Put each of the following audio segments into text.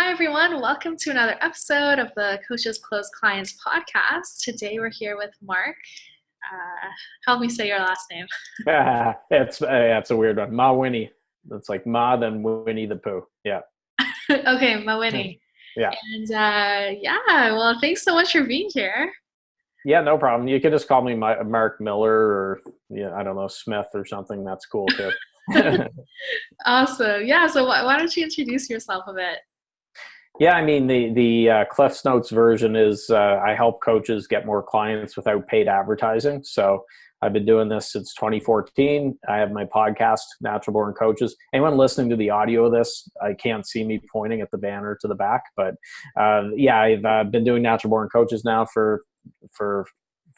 Hi, everyone. Welcome to another episode of the Coaches Close Clients podcast. Today we're here with Marc. Help me say your last name. It's a weird one. Mawhinney. It's like Ma, then Winnie the Pooh. Yeah. Okay, Mawhinney. Yeah. And well, thanks so much for being here. Yeah, no problem. You can just call me Mark Miller or, I don't know, Smith or something. That's cool too. Awesome. Yeah, so why don't you introduce yourself a bit? Yeah, I mean, the Cliff's Notes version is I help coaches get more clients without paid advertising. So I've been doing this since 2014. I have my podcast, Natural Born Coaches. Anyone listening to the audio of this, I can't see me pointing at the banner to the back. But I've been doing Natural Born Coaches now for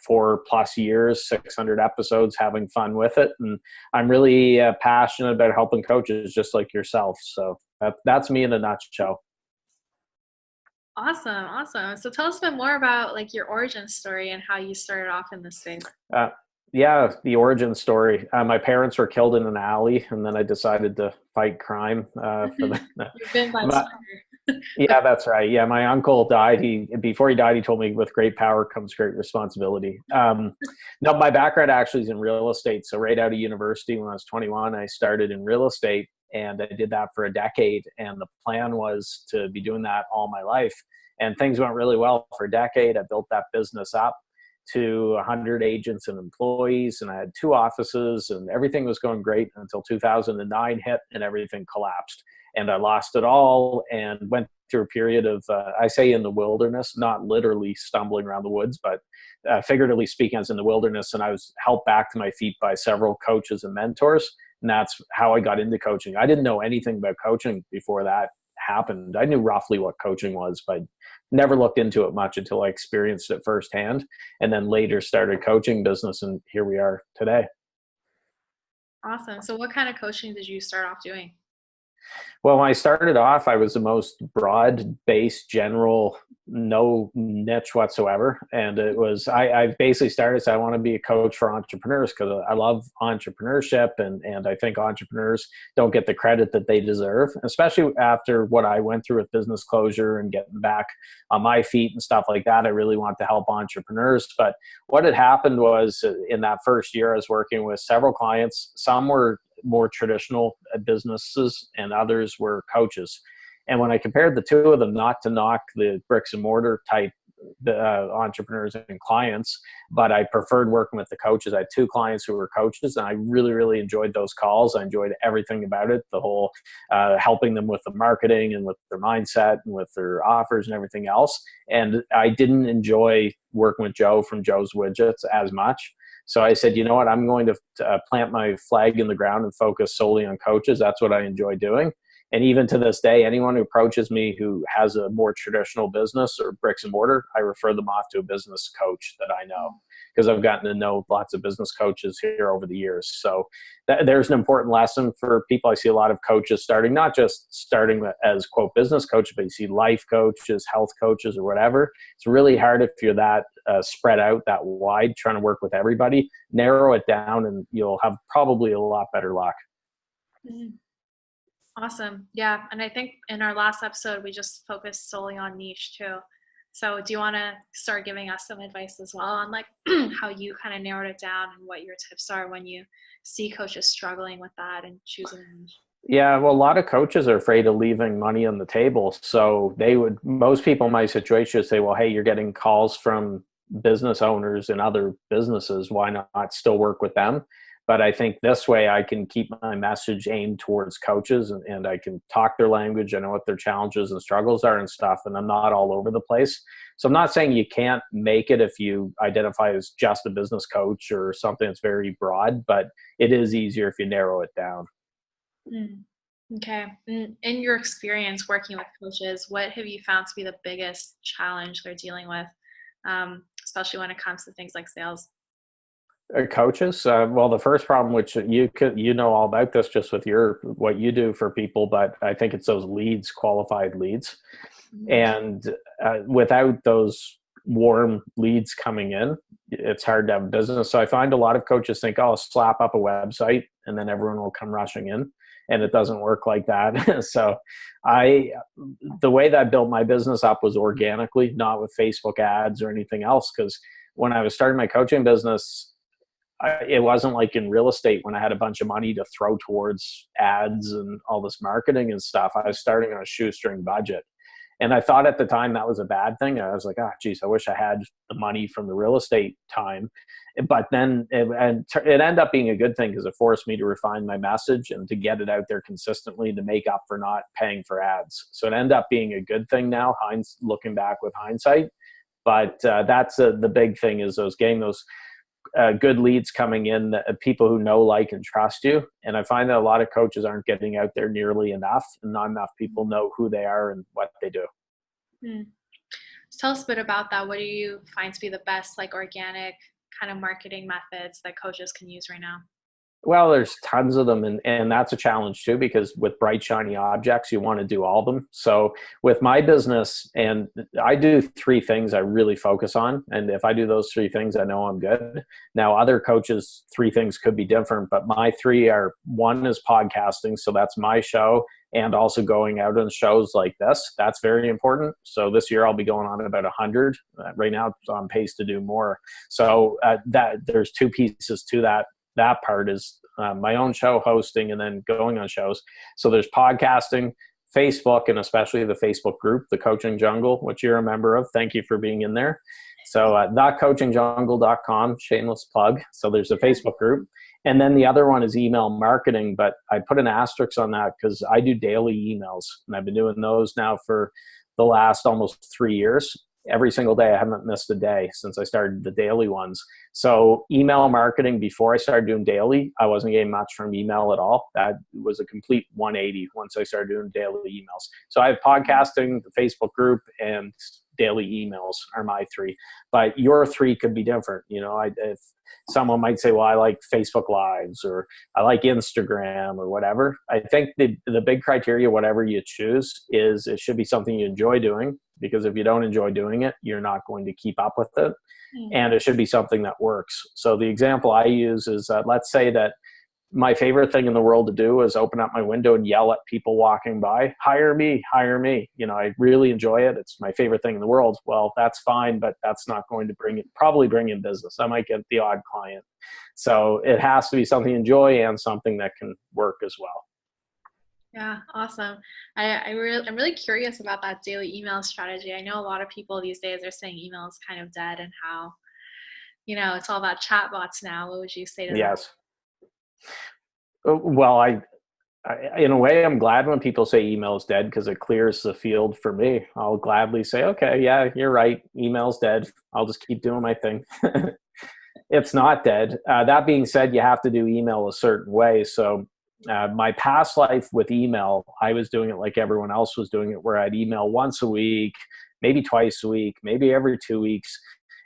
4+ years, 600 episodes, having fun with it. And I'm really passionate about helping coaches just like yourself. So that's me in a nutshell. Awesome. So tell us a bit more about like your origin story and how you started off in this space. The origin story. My parents were killed in an alley, and then I decided to fight crime. You've been by soccer. Yeah, that's right. Yeah, my uncle died. Before he died, he told me, with great power comes great responsibility. No, my background actually is in real estate. So right out of university when I was 21, I started in real estate, and I did that for a decade. And the plan was to be doing that all my life. And things went really well for a decade. I built that business up to 100 agents and employees, and I had 2 offices, and everything was going great until 2009 hit and everything collapsed. And I lost it all and went through a period of, I say in the wilderness, not literally stumbling around the woods, but figuratively speaking, I was in the wilderness, and I was helped back to my feet by several coaches and mentors. And that's how I got into coaching. I didn't know anything about coaching before that happened. I knew roughly what coaching was, but never looked into it much until I experienced it firsthand, and then later started coaching business, and here we are today. Awesome. So what kind of coaching did you start off doing? Well, when I started off, I was the most broad-based, general, no niche whatsoever. And it was, I basically started, so I want to be a coach for entrepreneurs because I love entrepreneurship. And I think entrepreneurs don't get the credit that they deserve, especially after what I went through with business closure and getting back on my feet and stuff like that. I really want to help entrepreneurs. But what had happened was in that first year, I was working with several clients. Some were more traditional businesses and others were coaches. And when I compared the two of them, not to knock the bricks and mortar type entrepreneurs and clients, but I preferred working with the coaches. I had 2 clients who were coaches, and I really, really enjoyed those calls. I enjoyed everything about it, the whole helping them with the marketing and with their mindset and with their offers and everything else. And I didn't enjoy working with Joe from Joe's Widgets as much. So I said, you know what, I'm going to plant my flag in the ground and focus solely on coaches. That's what I enjoy doing. And even to this day, anyone who approaches me who has a more traditional business or bricks and mortar, I refer them off to a business coach that I know, because I've gotten to know lots of business coaches here over the years. So there's an important lesson for people. I see a lot of coaches not just starting as, quote, business coach, but you see life coaches, health coaches, or whatever. It's really hard if you're that spread out, that wide, trying to work with everybody. Narrow it down and you'll have probably a lot better luck. Mm-hmm. Awesome. Yeah. And I think in our last episode, we just focused solely on niche too. So do you want to start giving us some advice as well on like how you kind of narrowed it down and what your tips are when you see coaches struggling with that and choosing a niche? Yeah, well, a lot of coaches are afraid of leaving money on the table. So most people in my situation say, well, hey, you're getting calls from business owners and other businesses. Why not still work with them? But I think this way I can keep my message aimed towards coaches, and I can talk their language. I know what their challenges and struggles are and stuff, and I'm not all over the place. So I'm not saying you can't make it if you identify as just a business coach or something that's very broad, but it is easier if you narrow it down. Mm. Okay. In your experience working with coaches, what have you found to be the biggest challenge they're dealing with, especially when it comes to things like sales? Coaches, well, the first problem, which you know all about this just with what you do for people, but I think it's those leads, qualified leads, and without those warm leads coming in, it's hard to have business. So I find a lot of coaches think, oh, I'll slap up a website and then everyone will come rushing in. and it doesn't work like that. So the way that I built my business up was organically, not with Facebook ads or anything else. Because when I was starting my coaching business, it wasn't like in real estate when I had a bunch of money to throw towards ads and all this marketing and stuff. I was starting on a shoestring budget. And I thought at the time that was a bad thing. I was like, oh, geez, I wish I had the money from the real estate time. But then it ended up being a good thing because it forced me to refine my message and to get it out there consistently to make up for not paying for ads. So it ended up being a good thing now, looking back with hindsight. But that's the big thing is getting those good leads coming in, people who know, like, and trust you. And I find that a lot of coaches aren't getting out there nearly enough, and not enough people know who they are and what they do. So tell us a bit about that. What do you find to be the best, like, organic kind of marketing methods that coaches can use right now? Well, there's tons of them, and that's a challenge too, because with bright, shiny objects, you want to do all of them. So with my business, and I do three things I really focus on, and if I do those three things, I know I'm good. Now, other coaches, three things could be different, but my three are: one is podcasting, so that's my show, and also going out on shows like this. That's very important. So this year I'll be going on about 100. Right now it's on pace to do more. So that there's two pieces to that. That part is my own show hosting and then going on shows. So there's podcasting, Facebook, and especially the Facebook group, the Coaching Jungle, which you're a member of. Thank you for being in there. So thecoachingjungle.com, shameless plug. So there's a Facebook group. And then the other one is email marketing, but I put an asterisk on that because I do daily emails, and I've been doing those now for the last almost 3 years. Every single day. I haven't missed a day since I started the daily ones. So email marketing, before I started doing daily, I wasn't getting much from email at all. That was a complete 180 once I started doing daily emails. So I have podcasting, the Facebook group, and daily emails are my three. But your three could be different. If someone might say, well, I like Facebook Lives, or I like Instagram, or whatever. I think the big criteria, whatever you choose, is it should be something you enjoy doing. Because if you don't enjoy doing it, you're not going to keep up with it. And it should be something that works. So the example I use is, let's say that my favorite thing in the world to do is open up my window and yell at people walking by, hire me, hire me. I really enjoy it. It's my favorite thing in the world. Well, that's fine, but that's not going to probably bring in business. I might get the odd client. So it has to be something you enjoy and something that can work as well. Yeah, awesome. I'm really curious about that daily email strategy. I know a lot of people these days are saying email is kind of dead, and how, it's all about chatbots now. What would you say to that? Yes. Well, I in a way, I'm glad when people say email is dead, because it clears the field for me. I'll gladly say, okay, yeah, you're right. Email's dead. I'll just keep doing my thing. It's not dead. That being said, you have to do email a certain way. So my past life with email, I was doing it like everyone else was doing it, where I'd email once a week, maybe twice a week, maybe every 2 weeks.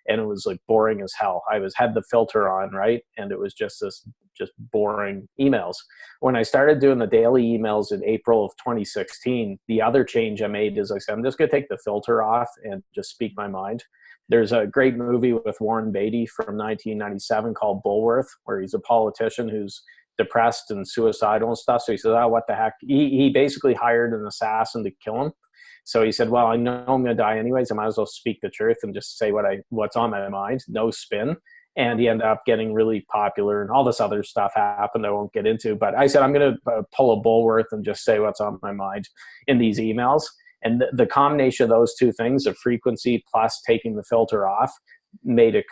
And it was like boring as hell. Had the filter on, right? And it was just boring emails. When I started doing the daily emails in April of 2016, the other change I made is I said, I'm just going to take the filter off and just speak my mind. There's a great movie with Warren Beatty from 1997 called Bulworth, where he's a politician who's depressed and suicidal and stuff. So he says, oh, what the heck? He basically hired an assassin to kill him. So he said, well, I know I'm going to die anyways. I might as well speak the truth and just say what's on my mind. No spin. And he ended up getting really popular, and all this other stuff happened I won't get into. But I said, I'm going to pull a Bulworth and just say what's on my mind in these emails. And the combination of those two things, of frequency plus taking the filter off, made a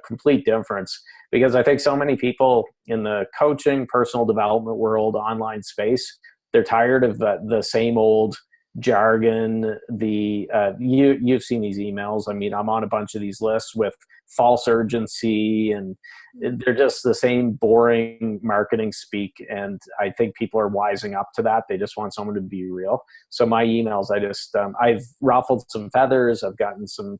complete difference. Because I think so many people in the coaching, personal development world, online space, they're tired of the same old jargon. You've seen these emails. I mean, I'm on a bunch of these lists with false urgency, and they're just the same boring marketing speak. And I think people are wising up to that. They just want someone to be real. So my emails, I've ruffled some feathers. I've gotten some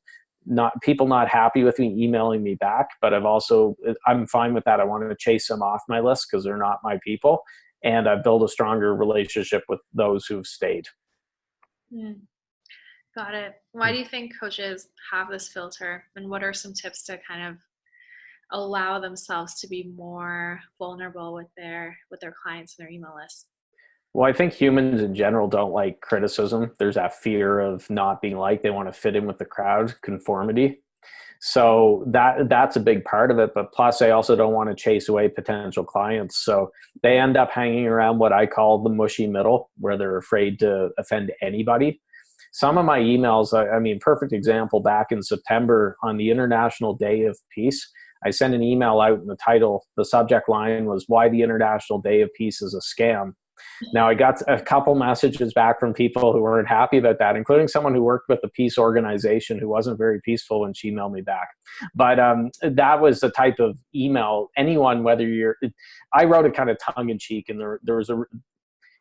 people not happy with me emailing me back, but I'm fine with that. I wanted to chase them off my list because they're not my people. And I've built a stronger relationship with those who've stayed. Got it. Why do you think coaches have this filter, and what are some tips to kind of allow themselves to be more vulnerable with their clients and their email lists? Well, I think humans in general don't like criticism. There's that fear of not being liked. They want to fit in with the crowd, conformity. So that's a big part of it. But plus, I also don't want to chase away potential clients. So they end up hanging around what I call the mushy middle, where they're afraid to offend anybody. Some of my emails, I mean, perfect example, back in September on the International Day of Peace, I sent an email out, and the subject line was "Why the International Day of Peace is a Scam." Now, I got a couple messages back from people who weren't happy about that, including someone who worked with a peace organization who wasn't very peaceful when she emailed me back. But that was the type of email anyone, I wrote it kind of tongue in cheek, and there was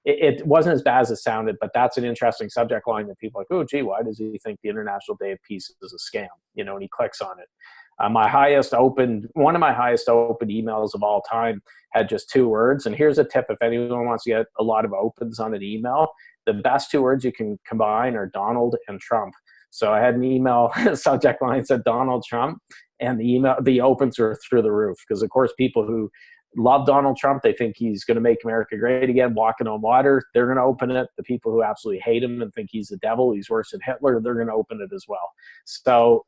it wasn't as bad as it sounded, but that's an interesting subject line that people are like, oh, gee, why does he think the International Day of Peace is a scam? And he clicks on it. One of my highest opened emails of all time had just 2 words. And here's a tip: if anyone wants to get a lot of opens on an email, the best 2 words you can combine are Donald and Trump. So I had an email subject line said Donald Trump, and the opens were through the roof, because of course people who love Donald Trump, they think he's going to make America great again, walking on water, they're going to open it. The people who absolutely hate him and think he's the devil, he's worse than Hitler, they're going to open it as well. So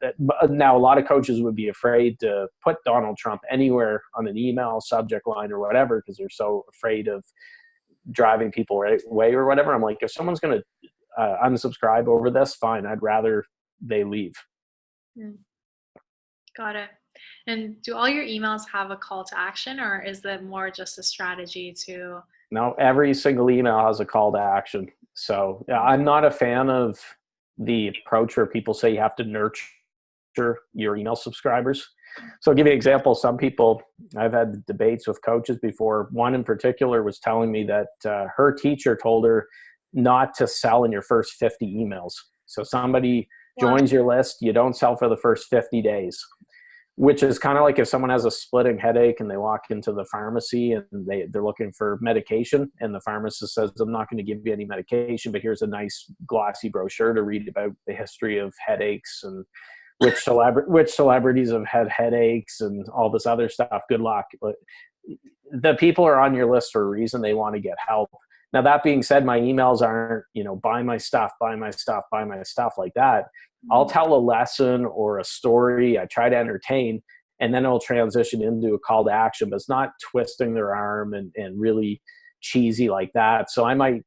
now a lot of coaches would be afraid to put Donald Trump anywhere on an email subject line or whatever, because they're so afraid of driving people away or whatever. I'm like, if someone's going to unsubscribe over this, fine. I'd rather they leave. Got it. And do all your emails have a call to action, or is it more just a strategy to? No, every single email has a call to action. So I'm not a fan of the approach where people say you have to nurture your email subscribers. So I'll give you an example. Some people, I've had debates with coaches before. One in particular was telling me that her teacher told her not to sell in your first 50 emails. So somebody joins your list, you don't sell for the first 50 days. Which is kind of like if someone has a splitting headache and they walk into the pharmacy and they're looking for medication, and the pharmacist says, I'm not going to give you any medication, but here's a nice glossy brochure to read about the history of headaches and which celebrities have had headaches and all this other stuff. Good luck. But the people are on your list for a reason. They want to get help. Now, that being said, my emails aren't, buy my stuff like that. I'll tell a lesson or a story. I try to entertain, and then it'll transition into a call to action, but it's not twisting their arm and really cheesy like that. So I might,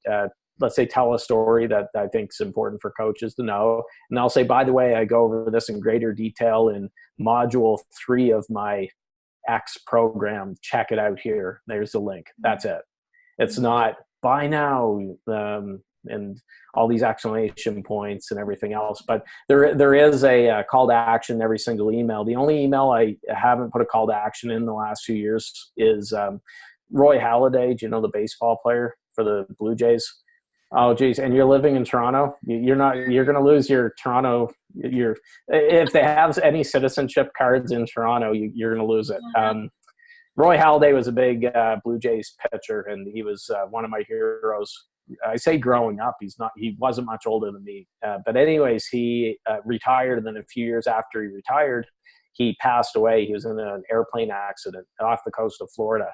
let's say, tell a story that I think is important for coaches to know. And I'll say, by the way, I go over this in greater detail in module 3 of my X program. Check it out here. There's the link. That's it. It's not buy now and all these exclamation points and everything else. But there is a call to action in every single email. The only email I haven't put a call to action in the last few years is Roy Halladay. Do you know the baseball player for the Blue Jays? Oh, geez. And you're living in Toronto. You're going to lose your Toronto. If they have any citizenship cards in Toronto, you're going to lose it. Roy Halladay was a big Blue Jays pitcher, and he was one of my heroes. I say growing up, he wasn't much older than me. But anyways, he retired, and then a few years after he retired, he passed away. He was in an airplane accident off the coast of Florida.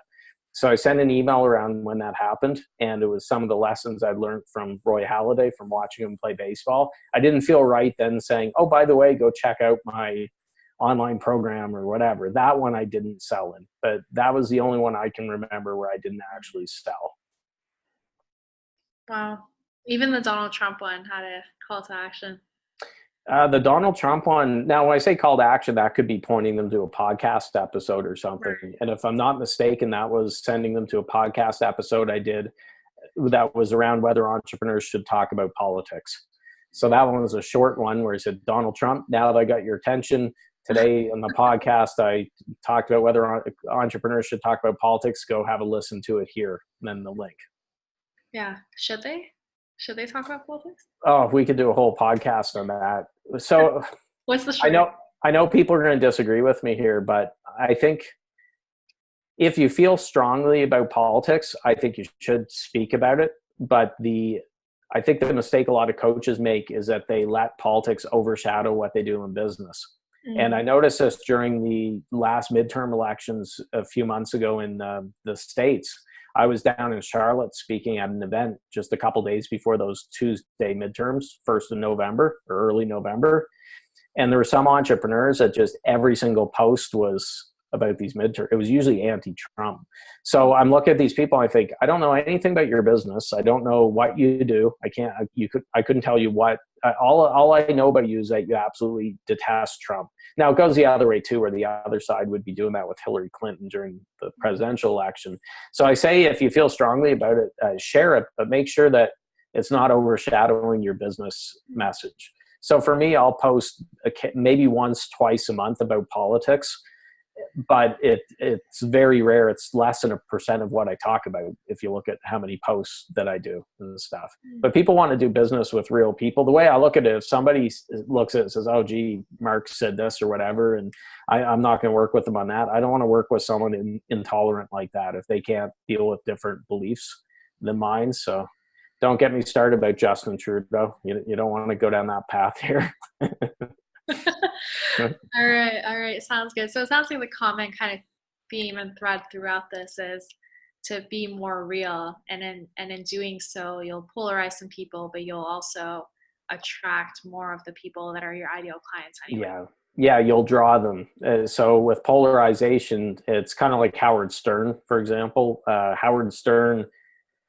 So I sent an email around when that happened, and it was some of the lessons I'd learned from Roy Halladay from watching him play baseball. I didn't feel right then saying, oh, by the way, go check out my online program or whatever. That one I didn't sell in, but that was the only one I can remember where I didn't actually sell. Wow. Even the Donald Trump one had a call to action. The Donald Trump one, now when I say call to action, that could be pointing them to a podcast episode or something. Right. And if I'm not mistaken, that was sending them to a podcast episode I did that was around whether entrepreneurs should talk about politics. So that one was a short one where he said, Donald Trump, now that I got your attention, today on the podcast, I talked about whether entrepreneurs should talk about politics. Go have a listen to it here, and then the link. Yeah. Should they? Should they talk about politics? Oh, we could do a whole podcast on that. So what's the story? I know people are going to disagree with me here, but I think if you feel strongly about politics, I think you should speak about it. But I think the mistake a lot of coaches make is that they let politics overshadow what they do in business. And I noticed this during the last midterm elections a few months ago in the States. I was down in Charlotte speaking at an event just a couple days before those Tuesday midterms, 1st of November or early November. And there were some entrepreneurs that just every single post was about these midterms. It was usually anti-Trump. So I'm looking at these people. I think, I don't know anything about your business. I don't know what you do. I couldn't tell you what. All I know about you is that you absolutely detest Trump. Now it goes the other way too, where the other side would be doing that with Hillary Clinton during the presidential election. So I say, if you feel strongly about it, share it, but make sure that it's not overshadowing your business message. So for me, I'll post maybe once, twice a month about politics, but it's very rare. It's less than 1% of what I talk about if you look at how many posts that I do and stuff. But people want to do business with real people. The way I look at it, if somebody looks at it and says, oh, gee, Marc said this or whatever, and I'm not going to work with them on that. I don't want to work with someone intolerant like that if they can't deal with different beliefs than mine. So don't get me started about Justin Trudeau. You don't want to go down that path here. All right. Sounds good. So it sounds like the common kind of theme and thread throughout this is to be more real. And in doing so, you'll polarize some people, but you'll also attract more of the people that are your ideal clients anyway. Yeah, you'll draw them. So with polarization, it's kind of like Howard Stern, for example. Howard Stern,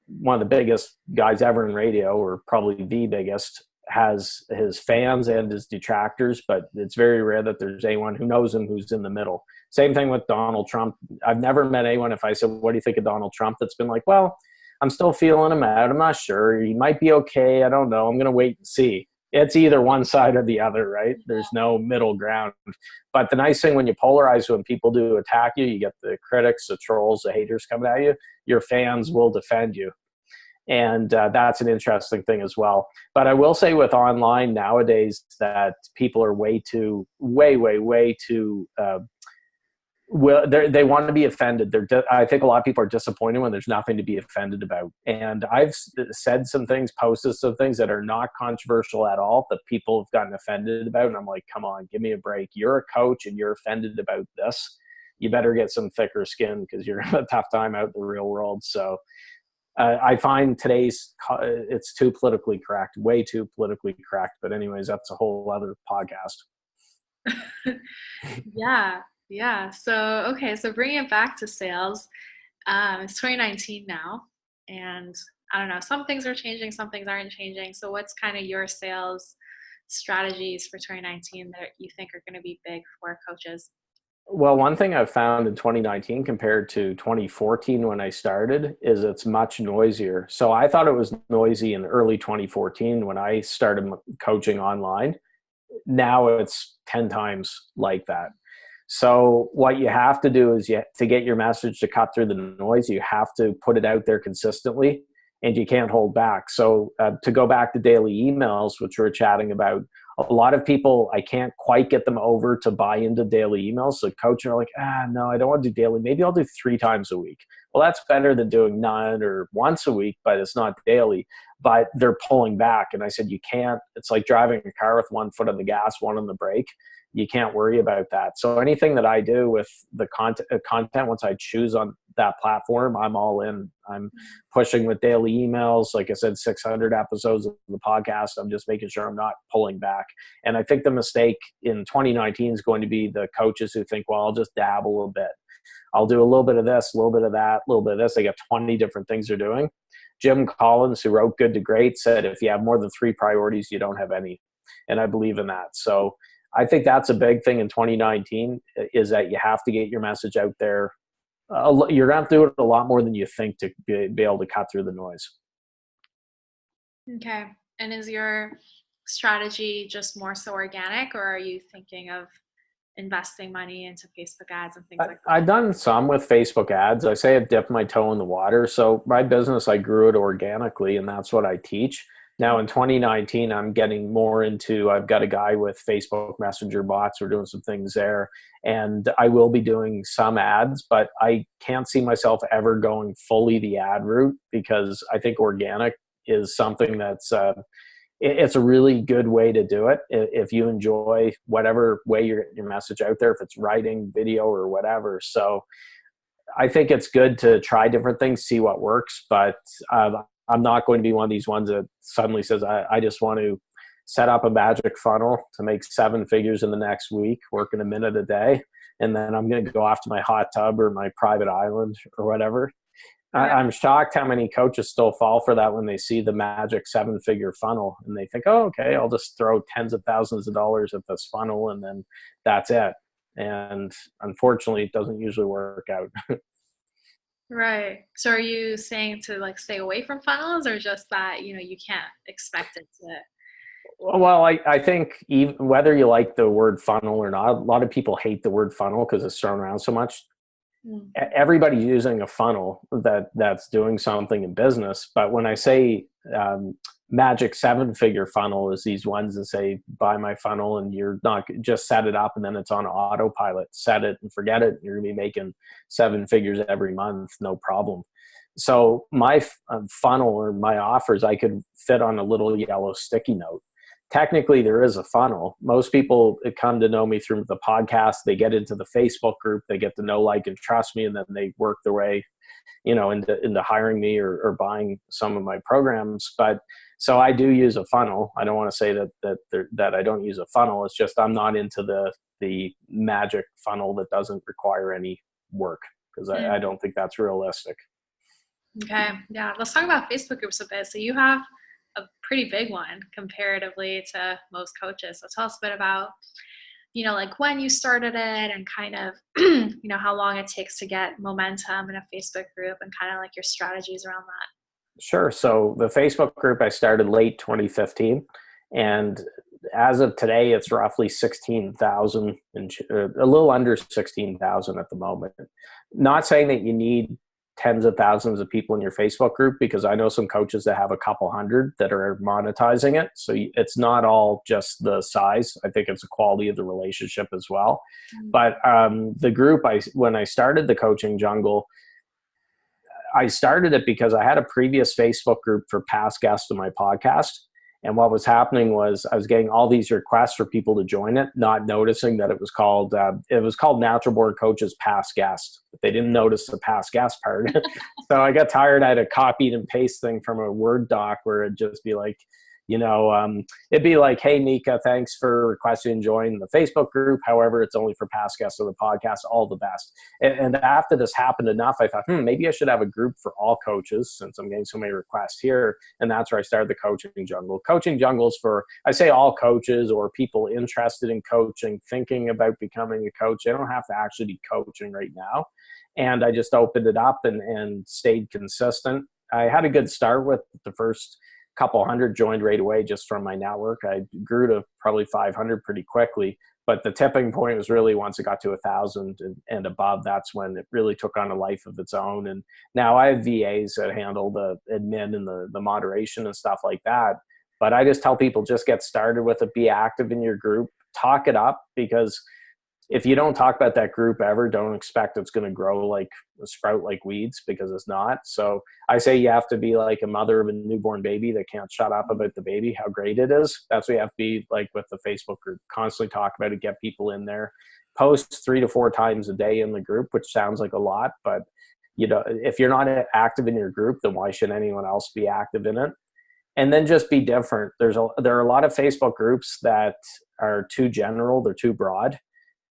one of the biggest guys ever in radio, or probably the biggest, has his fans and his detractors, but it's very rare that there's anyone who knows him who's in the middle. Same thing with Donald Trump. I've never met anyone, if I said, what do you think of Donald Trump, that's been like, well, I'm still feeling him out. I'm not sure. He might be okay. I don't know. I'm going to wait and see. It's either one side or the other, right? There's no middle ground. But the nice thing when you polarize, when people do attack you, you get the critics, the trolls, the haters coming at you, your fans will defend you. And that's an interesting thing as well. But I will say with online nowadays that people are way too well, they want to be offended. I think a lot of people are disappointed when there's nothing to be offended about. And I've said some things, posted some things that are not controversial at all that people have gotten offended about. And I'm like, come on, give me a break. You're a coach and you're offended about this. You better get some thicker skin because you're having a tough time out in the real world. So I find it's too politically correct, way too politically correct. But anyways, that's a whole other podcast. Yeah. So bringing it back to sales, it's 2019 now, and I don't know, some things are changing, some things aren't changing. So what's kind of your sales strategies for 2019 that you think are going to be big for coaches? Well, one thing I've found in 2019 compared to 2014 when I started is it's much noisier. So I thought it was noisy in early 2014 when I started coaching online. Now it's 10 times like that. So what you have to do is to get your message to cut through the noise, you have to put it out there consistently and you can't hold back. So to go back to daily emails, which we were chatting about, a lot of people, I can't quite get them over to buy into daily emails. So coaches are like, no, I don't want to do daily. Maybe I'll do 3 times a week. Well, that's better than doing 9 or once a week, but it's not daily. But they're pulling back. And I said, you can't, it's like driving a car with 1 foot on the gas, 1 on the brake. You can't worry about that. So anything that I do with the content, once I choose on that platform, I'm all in. I'm pushing with daily emails. Like I said, 600 episodes of the podcast. I'm just making sure I'm not pulling back. And I think the mistake in 2019 is going to be the coaches who think, well, I'll just dabble a little bit. I'll do a little bit of this, a little bit of that, a little bit of this. They got 20 different things they're doing. Jim Collins, who wrote Good to Great, said if you have more than 3 priorities, you don't have any. And I believe in that. So I think that's a big thing in 2019 is that you have to get your message out there. You're going to have to do it a lot more than you think to be able to cut through the noise. Okay. And is your strategy just more so organic, or are you thinking of investing money into Facebook ads and things like that? I've done some with Facebook ads. I say I've dipped my toe in the water. So my business, I grew it organically, and that's what I teach. Now in 2019, I'm getting more into, I've got a guy with Facebook Messenger bots. We're doing some things there. And I will be doing some ads, but I can't see myself ever going fully the ad route because I think organic is something that's, it's a really good way to do it. If you enjoy whatever way you're getting your message out there, if it's writing, video, or whatever. So I think it's good to try different things, see what works, but I'm not going to be one of these ones that suddenly says, I just want to set up a magic funnel to make 7 figures in the next week, working a minute a day, and then I'm going to go off to my hot tub or my private island or whatever. Yeah. I'm shocked how many coaches still fall for that when they see the magic 7-figure funnel and they think, oh, okay, I'll just throw tens of thousands of dollars at this funnel and then that's it. And unfortunately, it doesn't usually work out. Right. So are you saying to like stay away from funnels, or just that, you can't expect it to? Well, I think even whether you like the word funnel or not, a lot of people hate the word funnel because it's thrown around so much. Mm. Everybody's using a funnel that's doing something in business. But when I say magic 7-figure funnel is these ones that say, buy my funnel, and you're not just set it up and then it's on autopilot, set it and forget it. You're going to be making 7 figures every month, no problem. So my funnel or my offers, I could fit on a little yellow sticky note. Technically, there is a funnel. Most people come to know me through the podcast. They get into the Facebook group. They get to know, like, and trust me, and then they work their way, into hiring me or buying some of my programs. But so I do use a funnel. I don't want to say that I don't use a funnel. It's just I'm not into the magic funnel that doesn't require any work, because I don't think that's realistic. Okay. Yeah. Let's talk about Facebook groups a bit. So you have a pretty big one comparatively to most coaches. So tell us a bit about, like when you started it and kind of, how long it takes to get momentum in a Facebook group and kind of like your strategies around that. Sure. So the Facebook group I started late 2015, and as of today, it's roughly 16,000 and a little under 16,000 at the moment. Not saying that you need tens of thousands of people in your Facebook group, because I know some coaches that have a couple hundred that are monetizing it. So it's not all just the size. I think it's the quality of the relationship as well. Mm-hmm. But the group, when I started the Coaching Jungle, I started it because I had a previous Facebook group for past guests of my podcast. And what was happening was I was getting all these requests for people to join it, not noticing that it was called Natural Born Coaches Past Guest. But they didn't notice the past guest part. So I got tired. I had a copied and paste thing from a Word doc where it'd just be like, it'd be like, hey, Nika, thanks for requesting to join the Facebook group. However, it's only for past guests of the podcast. All the best. And after this happened enough, I thought, maybe I should have a group for all coaches since I'm getting so many requests here. And that's where I started the Coaching Jungle. Coaching Jungle's for, I say all coaches or people interested in coaching, thinking about becoming a coach. They don't have to actually be coaching right now. And I just opened it up and stayed consistent. I had a good start with the first couple hundred joined right away just from my network. I grew to probably 500 pretty quickly, but the tipping point was really once it got to 1,000 and above, that's when it really took on a life of its own. And now I have VAs that handle the admin and the moderation and stuff like that. But I just tell people, just get started with it, be active in your group, talk it up, because if you don't talk about that group ever, don't expect it's going to grow like sprout like weeds, because it's not. So I say you have to be like a mother of a newborn baby that can't shut up about the baby, how great it is. That's what you have to be like with the Facebook group. Constantly talk about it, get people in there, post 3 to 4 times a day in the group, which sounds like a lot, but if you're not active in your group, then why should anyone else be active in it? And then just be different. There are a lot of Facebook groups that are too general, they're too broad.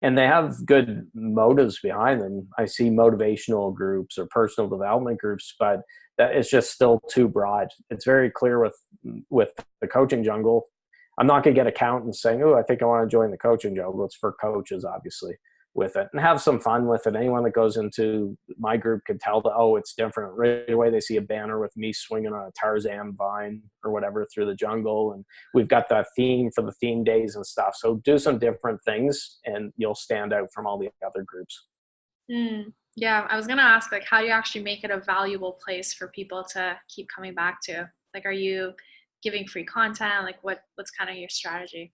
And they have good motives behind them. I see motivational groups or personal development groups, but that is just still too broad. It's very clear with the Coaching Jungle. I'm not going to get accountants saying, oh, I think I want to join the Coaching Jungle. It's for coaches, obviously, with it. And have some fun with it. Anyone that goes into my group can tell that, oh, it's different. Right away they see a banner with me swinging on a Tarzan vine or whatever through the jungle. And we've got that theme for the theme days and stuff. So do some different things and you'll stand out from all the other groups. Yeah, I was going to ask, like, how do you actually make it a valuable place for people to keep coming back to? Like, are you giving free content? Like, what's kind of your strategy?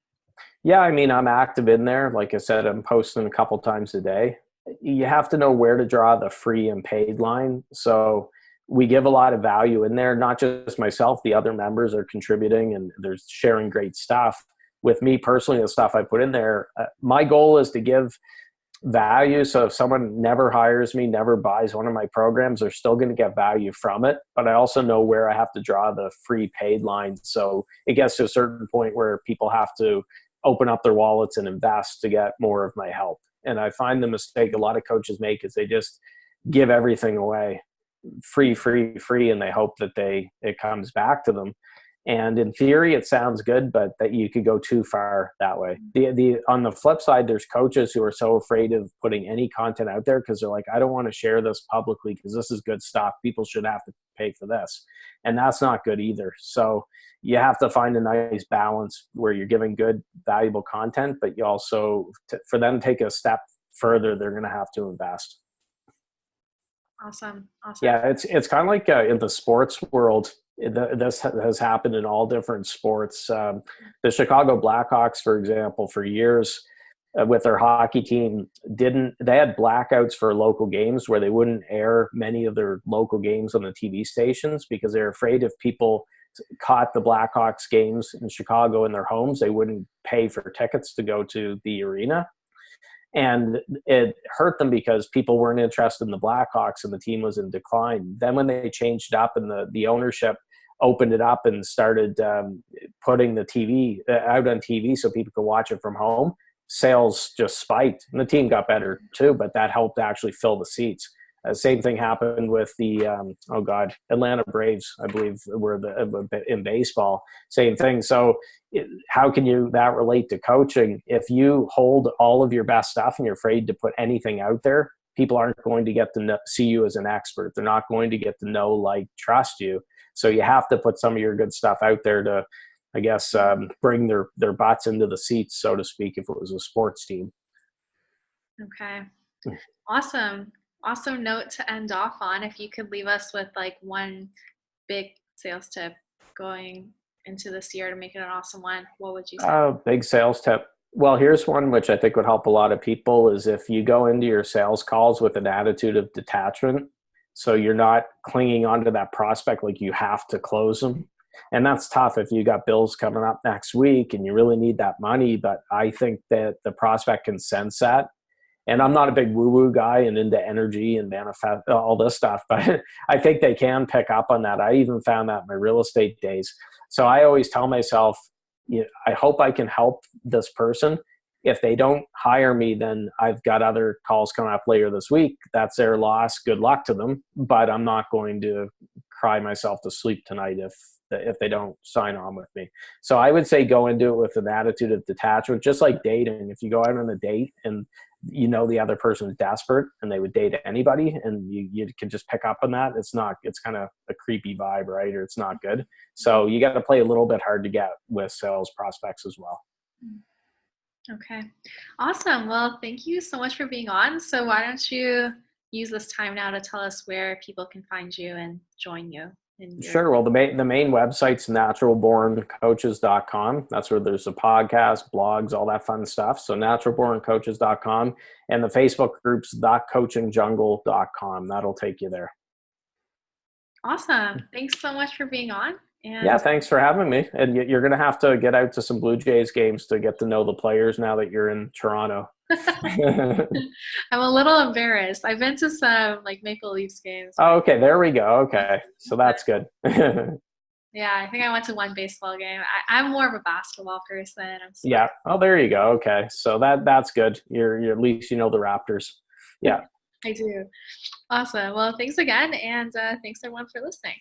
Yeah, I mean, I'm active in there. Like I said, I'm posting a couple times a day. You have to know where to draw the free and paid line. So we give a lot of value in there. Not just myself, the other members are contributing and they're sharing great stuff. With me personally, the stuff I put in there, my goal is to give value. So if someone never hires me, never buys one of my programs, they're still going to get value from it. But I also know where I have to draw the free paid line. So it gets to a certain point where people have to open up their wallets and invest to get more of my help. And I find the mistake a lot of coaches make is they just give everything away free, and they hope that it comes back to them. And in theory, it sounds good, but that you could go too far that way. On the flip side, there's coaches who are so afraid of putting any content out there because they're like, I don't want to share this publicly because this is good stuff. People should have to pay for this. And that's not good either. So you have to find a nice balance where you're giving good, valuable content, but you also, for them to take a step further, they're going to have to invest. Awesome. Yeah, it's kind of like in the sports world. This has happened in all different sports. The Chicago Blackhawks, for example, for years with their hockey team, they had blackouts for local games where they wouldn't air many of their local games on the TV stations because they're afraid if people caught the Blackhawks games in Chicago in their homes, they wouldn't pay for tickets to go to the arena. And it hurt them because people weren't interested in the Blackhawks and the team was in decline. Then when they changed up and the ownership opened it up and started putting the TV out on TV so people could watch it from home, sales just spiked. And the team got better too, but that helped actually fill the seats. Same thing happened with the Atlanta Braves, I believe, were in baseball. Same thing. So how can that relate to coaching? If you hold all of your best stuff and you're afraid to put anything out there, people aren't going to get to see you as an expert. They're not going to get to know, like, trust you. So you have to put some of your good stuff out there to, I guess, bring their butts into the seats, so to speak, if it was a sports team. Okay. Awesome. Awesome note to end off on. If you could leave us with like one big sales tip going into this year to make it an awesome one, what would you say? Big sales tip. Well, here's one which I think would help a lot of people is if you go into your sales calls with an attitude of detachment, so you're not clinging onto that prospect like you have to close them. And that's tough if you got bills coming up next week and you really need that money. But I think that the prospect can sense that. And I'm not a big woo-woo guy and into energy and manifest all this stuff, but I think they can pick up on that. I even found that in my real estate days. So I always tell myself, I hope I can help this person. If they don't hire me, then I've got other calls coming up later this week. That's their loss. Good luck to them. But I'm not going to cry myself to sleep tonight if they don't sign on with me. So I would say go into it with an attitude of detachment, just like dating. If you go out on a date and you know the other person's desperate and they would date anybody and you can just pick up on that, it's kind of a creepy vibe, right? Or it's not good. So you got to play a little bit hard to get with sales prospects as well. Okay. Awesome. Well, thank you so much for being on. So why don't you use this time now to tell us where people can find you and join you? Sure. Well, the main website's naturalborncoaches.com. That's where there's a podcast, blogs, all that fun stuff. So naturalborncoaches.com, and the Facebook group's thecoachingjungle.com. That'll take you there. Awesome. Thanks so much for being on. And yeah, thanks for having me. And you're going to have to get out to some Blue Jays games to get to know the players now that you're in Toronto. I'm a little embarrassed. I've been to some like Maple Leafs games. Oh, okay. There we go. Okay. So that's good. Yeah, I think I went to one baseball game. I'm more of a basketball person. Yeah. Oh, there you go. Okay. So that's good. You're at least you know the Raptors. Yeah. I do. Awesome. Well, thanks again. And thanks everyone for listening.